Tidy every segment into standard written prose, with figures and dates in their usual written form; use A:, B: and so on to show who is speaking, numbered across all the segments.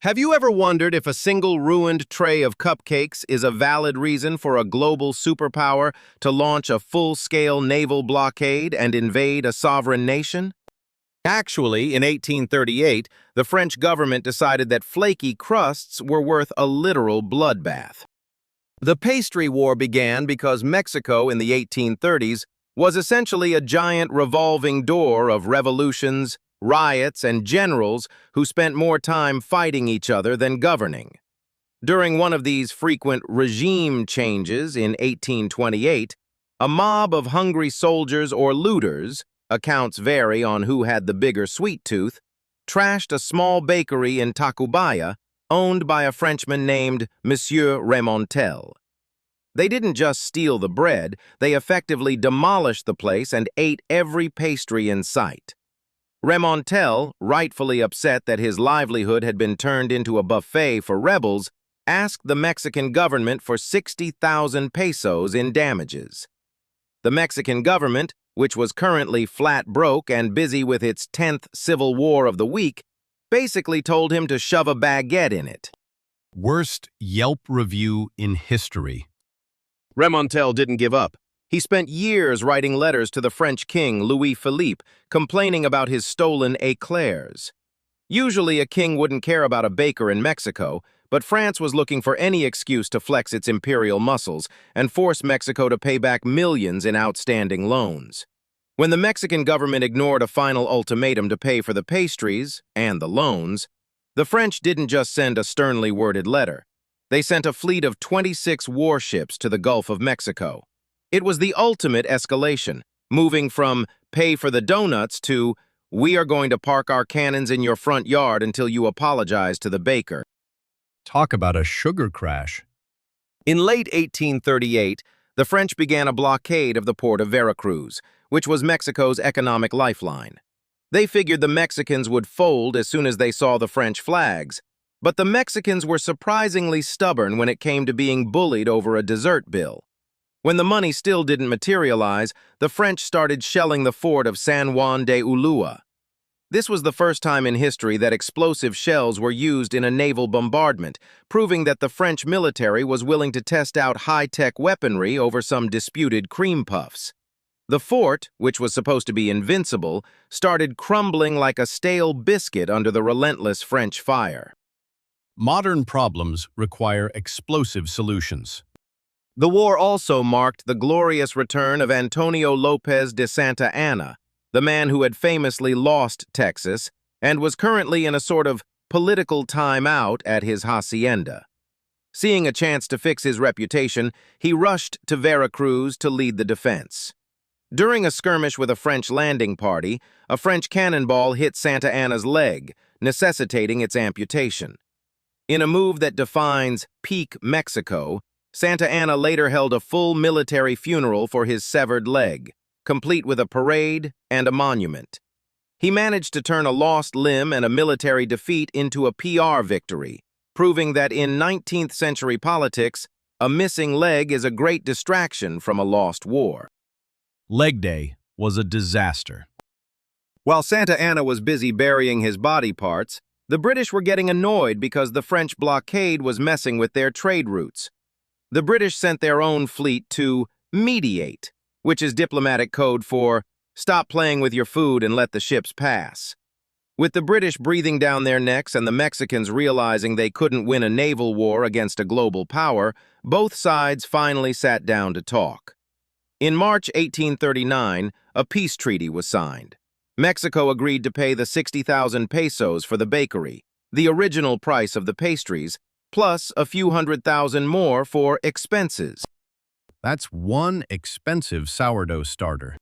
A: Have you ever wondered if a single ruined tray of cupcakes is a valid reason for a global superpower to launch a full-scale naval blockade and invade a sovereign nation? Actually, in 1838, the French government decided that flaky crusts were worth a literal bloodbath. The Pastry War began because Mexico in the 1830s was essentially a giant revolving door of revolutions, riots, and generals who spent more time fighting each other than governing. During one of these frequent regime changes in 1828, a mob of hungry soldiers or looters, accounts vary on who had the bigger sweet tooth, trashed a small bakery in Tacubaya owned by a Frenchman named Monsieur Remontel. They didn't just steal the bread, they effectively demolished the place and ate every pastry in sight. Remontel, rightfully upset that his livelihood had been turned into a buffet for rebels, asked the Mexican government for 60,000 pesos in damages. The Mexican government, which was currently flat broke and busy with its 10th Civil War of the week, basically told him to shove a baguette in it.
B: Worst Yelp review in history.
A: Remontel didn't give up. He spent years writing letters to the French king, Louis Philippe, complaining about his stolen éclairs. Usually a king wouldn't care about a baker in Mexico, but France was looking for any excuse to flex its imperial muscles and force Mexico to pay back millions in outstanding loans. When the Mexican government ignored a final ultimatum to pay for the pastries and the loans, the French didn't just send a sternly worded letter. They sent a fleet of 26 warships to the Gulf of Mexico. It was the ultimate escalation, moving from pay for the donuts to we are going to park our cannons in your front yard until you apologize to the baker.
B: Talk about a sugar crash.
A: In late 1838, the French began a blockade of the port of Veracruz, which was Mexico's economic lifeline. They figured the Mexicans would fold as soon as they saw the French flags, but the Mexicans were surprisingly stubborn when it came to being bullied over a dessert bill. When the money still didn't materialize, the French started shelling the fort of San Juan de Ulua. This was the first time in history that explosive shells were used in a naval bombardment, proving that the French military was willing to test out high-tech weaponry over some disputed cream puffs. The fort, which was supposed to be invincible, started crumbling like a stale biscuit under the relentless French fire.
B: Modern problems require explosive solutions.
A: The war also marked the glorious return of Antonio López de Santa Anna, the man who had famously lost Texas and was currently in a sort of political timeout at his hacienda. Seeing a chance to fix his reputation, he rushed to Veracruz to lead the defense. During a skirmish with a French landing party, a French cannonball hit Santa Anna's leg, necessitating its amputation. In a move that defines peak Mexico, Santa Anna later held a full military funeral for his severed leg, complete with a parade and a monument. He managed to turn a lost limb and a military defeat into a PR victory, proving that in 19th century politics, a missing leg is a great distraction from a lost war.
B: Leg Day was a disaster.
A: While Santa Anna was busy burying his body parts, the British were getting annoyed because the French blockade was messing with their trade routes. The British sent their own fleet to mediate, which is diplomatic code for stop playing with your food and let the ships pass. With the British breathing down their necks and the Mexicans realizing they couldn't win a naval war against a global power, both sides finally sat down to talk. In March 1839, a peace treaty was signed. Mexico agreed to pay the 60,000 pesos for the bakery, the original price of the pastries, plus a few $100,000 more for expenses.
B: That's one expensive sourdough starter.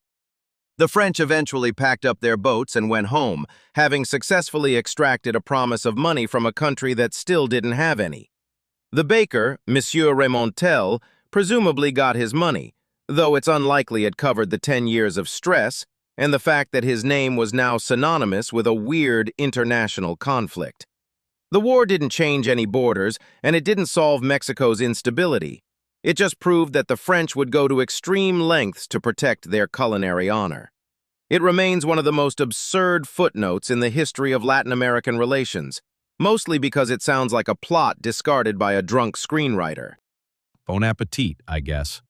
A: The French eventually packed up their boats and went home, having successfully extracted a promise of money from a country that still didn't have any. The baker, Monsieur Remontel, presumably got his money, though it's unlikely it covered the 10 years of stress and the fact that his name was now synonymous with a weird international conflict. The war didn't change any borders, and it didn't solve Mexico's instability. It just proved that the French would go to extreme lengths to protect their culinary honor. It remains one of the most absurd footnotes in the history of Latin American relations, mostly because it sounds like a plot discarded by a drunk screenwriter.
B: Bon appetit, I guess.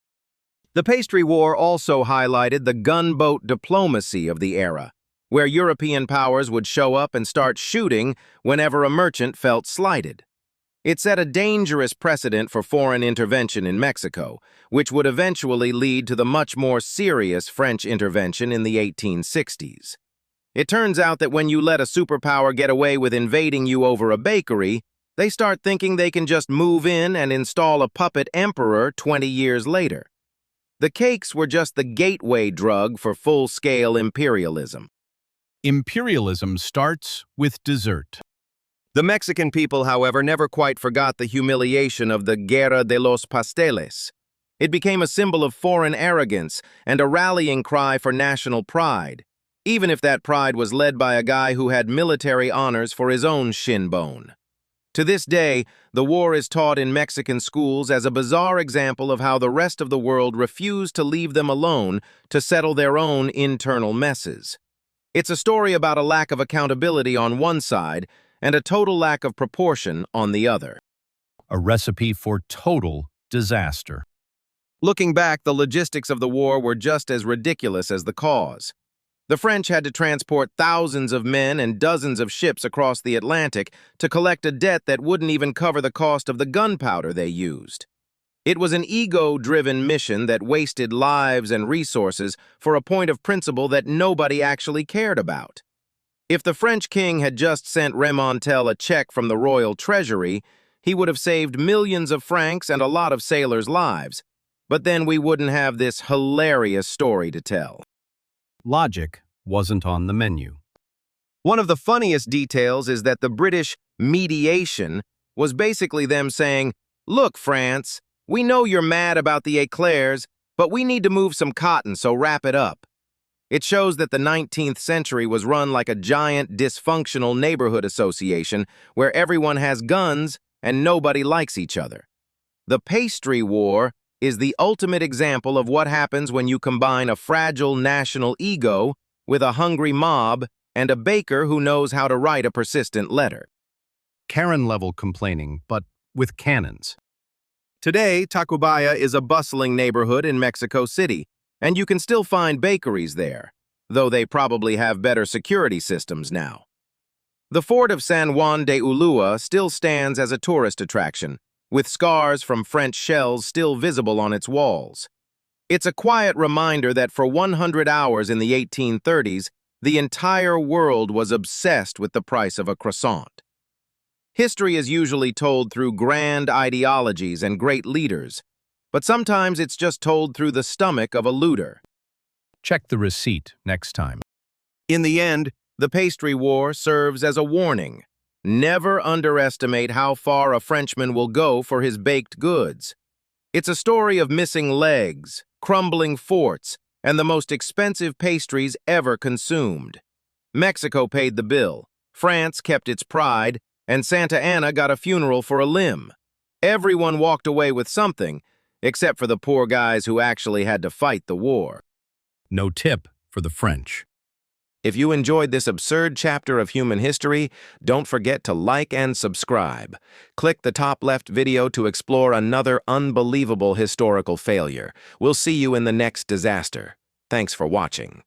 A: The Pastry War also highlighted the gunboat diplomacy of the era, where European powers would show up and start shooting whenever a merchant felt slighted. It set a dangerous precedent for foreign intervention in Mexico, which would eventually lead to the much more serious French intervention in the 1860s. It turns out that when you let a superpower get away with invading you over a bakery, they start thinking they can just move in and install a puppet emperor 20 years later. The cakes were just the gateway drug for full-scale imperialism.
B: Imperialism starts with dessert.
A: The Mexican people, however, never quite forgot the humiliation of the Guerra de los Pasteles. It became a symbol of foreign arrogance and a rallying cry for national pride, even if that pride was led by a guy who had military honors for his own shin bone. To this day, the war is taught in Mexican schools as a bizarre example of how the rest of the world refused to leave them alone to settle their own internal messes. It's a story about a lack of accountability on one side and a total lack of proportion on the other.
B: A recipe for total disaster.
A: Looking back, the logistics of the war were just as ridiculous as the cause. The French had to transport thousands of men and dozens of ships across the Atlantic to collect a debt that wouldn't even cover the cost of the gunpowder they used. It was an ego-driven mission that wasted lives and resources for a point of principle that nobody actually cared about. If the French king had just sent Remontel a check from the royal treasury, he would have saved millions of francs and a lot of sailors' lives. But then we wouldn't have this hilarious story to tell.
B: Logic wasn't on the menu.
A: One of the funniest details is that the British mediation was basically them saying, "Look, France, we know you're mad about the eclairs, but we need to move some cotton, so wrap it up." It shows that the 19th century was run like a giant, dysfunctional neighborhood association where everyone has guns and nobody likes each other. The Pastry War is the ultimate example of what happens when you combine a fragile national ego with a hungry mob and a baker who knows how to write a persistent letter.
B: Karen-level complaining, but with cannons.
A: Today, Tacubaya is a bustling neighborhood in Mexico City, and you can still find bakeries there, though they probably have better security systems now. The fort of San Juan de Ulúa still stands as a tourist attraction, with scars from French shells still visible on its walls. It's a quiet reminder that for 100 hours in the 1830s, the entire world was obsessed with the price of a croissant. History is usually told through grand ideologies and great leaders, but sometimes it's just told through the stomach of a looter.
B: Check the receipt next time.
A: In the end, the Pastry War serves as a warning. Never underestimate how far a Frenchman will go for his baked goods. It's a story of missing legs, crumbling forts, and the most expensive pastries ever consumed. Mexico paid the bill, France kept its pride, and Santa Anna got a funeral for a limb. Everyone walked away with something, except for the poor guys who actually had to fight the war.
B: No tip for the French.
A: If you enjoyed this absurd chapter of human history, don't forget to like and subscribe. Click the top left video to explore another unbelievable historical failure. We'll see you in the next disaster. Thanks for watching.